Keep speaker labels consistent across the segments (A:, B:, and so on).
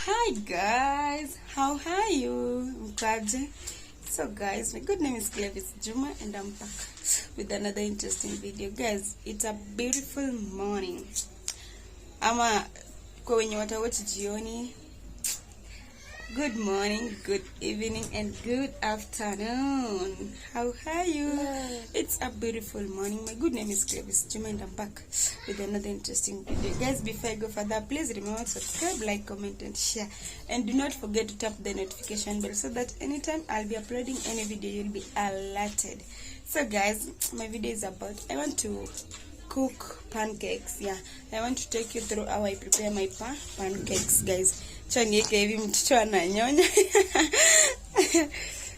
A: Hi guys, how are you? Mkaje? So guys, my good name is Clevis Juma and I'm back with another interesting video. Guys, it's a beautiful morning. Ama kwa wenye watawatch jioni. Good morning, good evening, and good afternoon. How are you? It's a beautiful morning. My good name is Clevis Juma and I'm back with another interesting video. Guys, before I go further, please remember to subscribe, like, comment, and share. And do not forget to tap the notification bell so that anytime I'll be uploading any video, you'll be alerted. So guys, my video is about, I want to cook pancakes. Yeah, I want to take you through how I prepare my pancakes, guys. Chanieke hivi mtoto ananyonya.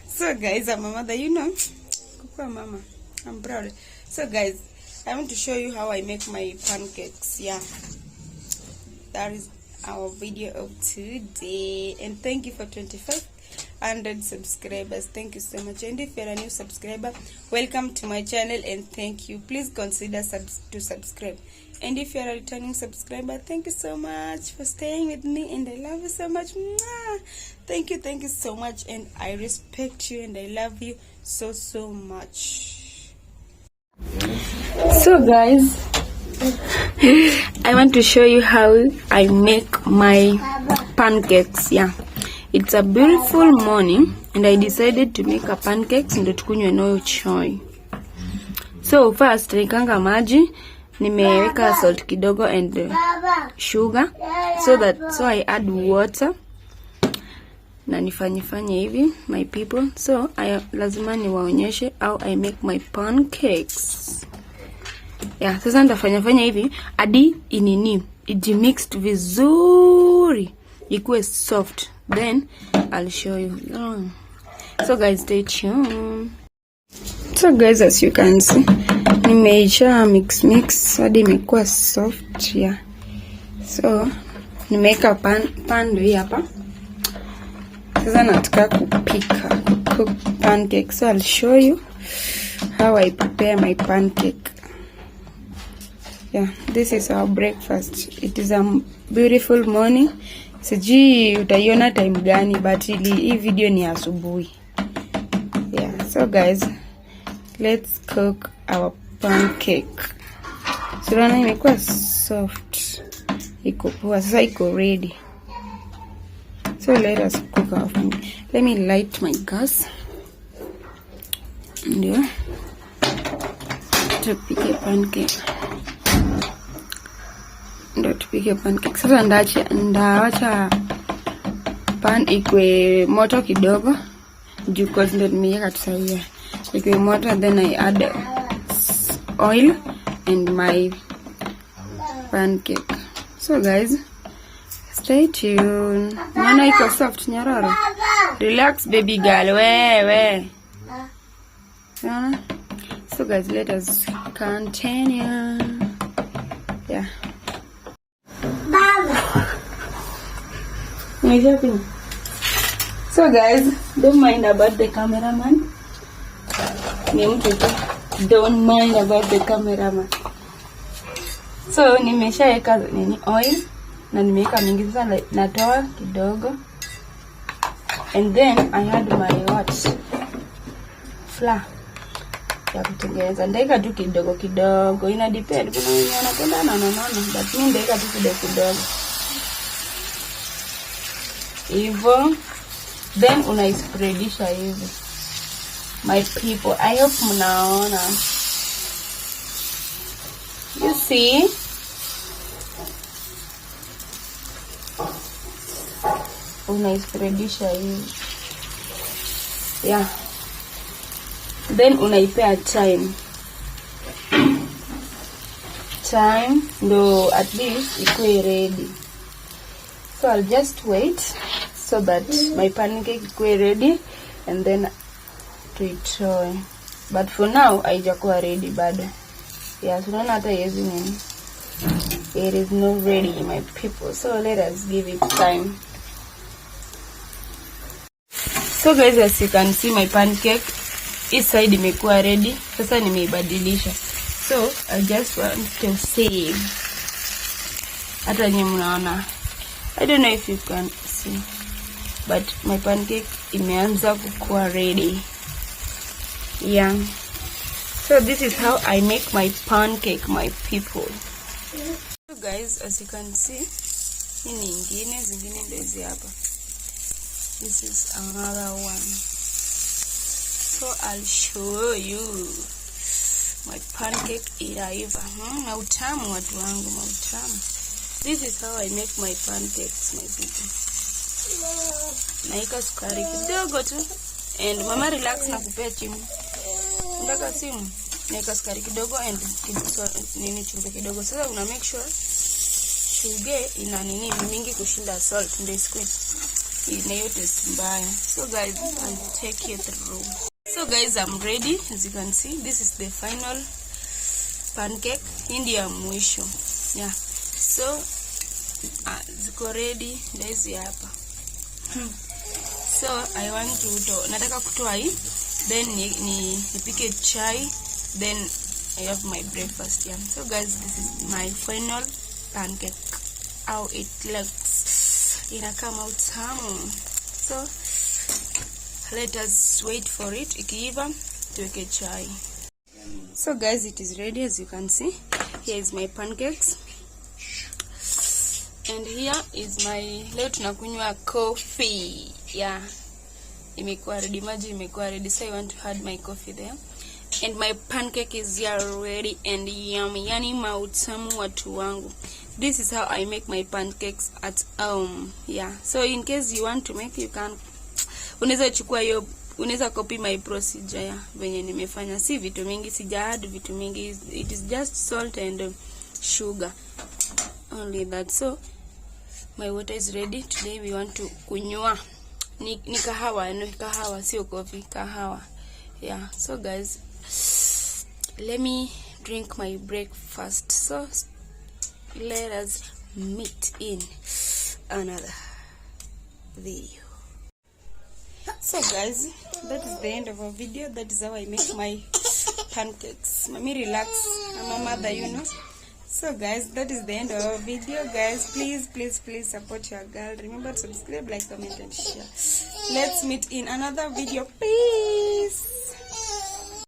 A: So guys, I'm a mother, you know. Kukua mama. I'm proud. So guys, I want to show you how I make my pancakes. Yeah. That is our video of today. And thank you for 2,500 subscribers. Thank you so much. And if you're a new subscriber, welcome to my channel and thank you. Please consider to subscribe. And if you're a returning subscriber, thank you so much for staying with me and I love you so much. Thank you so much, and I respect you and I love you so much. So guys, I want to show you how I make my pancakes. Yeah, it's a beautiful morning and I decided to make a pancakes ndo tukunywe nayo chai. So first nikanga maji, nimeweka salt kidogo and sugar, so I add water na nifanye hivi my people. So lazima niwaonyeshe how I make my pancakes. Yeah, sasa nitafanya hivi hadi inini ijimixed vizuri ikuwe soft, then I'll show you. So guys, stay tuned. So guys, as you can see, nimeisha mix hadi imekuwa soft. Yeah, so nimeweka pan hii hapa. Sasa nataka cook pancake. So I'll show you how I prepare my pancake. Yeah, this is our breakfast. It is a beautiful morning. Siji utaiona time gani, but hii video ni asubuhi. Yeah, so guys, let's cook our pancake. So rana imekuwa soft, iko poa, sasa iko ready. So let us cook our pancake. Let me light my gas. Ndio tupike pancake. Sasa ndawacha pan ikwe moto kidogo juu cause ndo nimeweka tusawia. Ikwe moto, then I add oil and my pancake. So guys, stay tuned. Mana iko soft nyororo. Relax baby girl, we. So guys, let us continue. Yeah. So guys, don't mind about the cameraman. Don't mind about the cameraman. So nimeshaweka nini oil na nimeweka mingi, sasa natoa kidogo and then I add my flour ya kutengeneza. Ndaika tu kidogo, ina depend kuna wenye wanapenda nono, but mimi ndaika tu kidogo hivyo, then unaispreadisha hivi my people. I hope mnaona, you see. Unaispreadisha hivi, yeah, then unaipea time ndo at least ikuwe ready. So I'll just wait so that my pancake ikuwe ready and then tuitoe. But for now haijakuwa ready bado. Yeah, so naona hata hizi nini, it is not ready my people. So let us give it time. So guys, as you can see my pancake this side imekuwa ready. Sasa nimeibadilisha. So I just want to save. Hata nyinyi mnaona I don't know if you can see, but my pancake imeanza kukua ready. Yeah, so this is how I make my pancake, my people. So guys, as you can see, hii ni zingine ndio hizi hapa. This is another one. So I'll show you my pancake inaiva. Na utamu watu wangu, mautamu. This is how I make my pancakes, my people. Naika sukari kidogo tu. And mama relax na kupea chini. Ndaka simu. Naika sukari kidogo and nini chumvi kidogo. Sasa una make sure sugar ina nini mingi kushinda salt ndio isikwe. Ina yote mbaya. So guys, I'll take you through. So guys, I'm ready. As you can see, this is the final pancake. India mwisho. Yeah. So ziko ready. Hizi hapa. So I want to nataka kutoa hii, then nipike chai, then I have my breakfast. Yeah. So guys, this is my final pancake. How it looks. Inakama utamu. So let us wait for it. Ikiiva tuweke chai. So guys, it is ready. As you can see, here is my pancakes, and here is my, leo tunakunywa coffee. Yeah, imekuwa ready, maji imekuwa ready, so I want to add my coffee there. And my pancake is here ready and yummy. Yani mautamu watu wangu. This is how I make my pancakes at home. Yeah, so in case you want to make, you can, unaweza chukua hiyo, unaweza copy my procedure ya venye nimefanya. Si vitu mingi, sija add vitu mingi. It is just salt and sugar, only that. So my water is ready. Today we want to kunywa ni kahawa, no kahawa, sio coffee, kahawa. Yeah, so guys, let me drink my breakfast. So let us meet in another video. So guys, that is the end of our video. That is how I make my pancakes. Mommy relax, I'm a mother, you know. So guys, that is the end of our video. Guys, please support your girl. Remember to subscribe, like, comment and share. Let's meet in another video. Peace.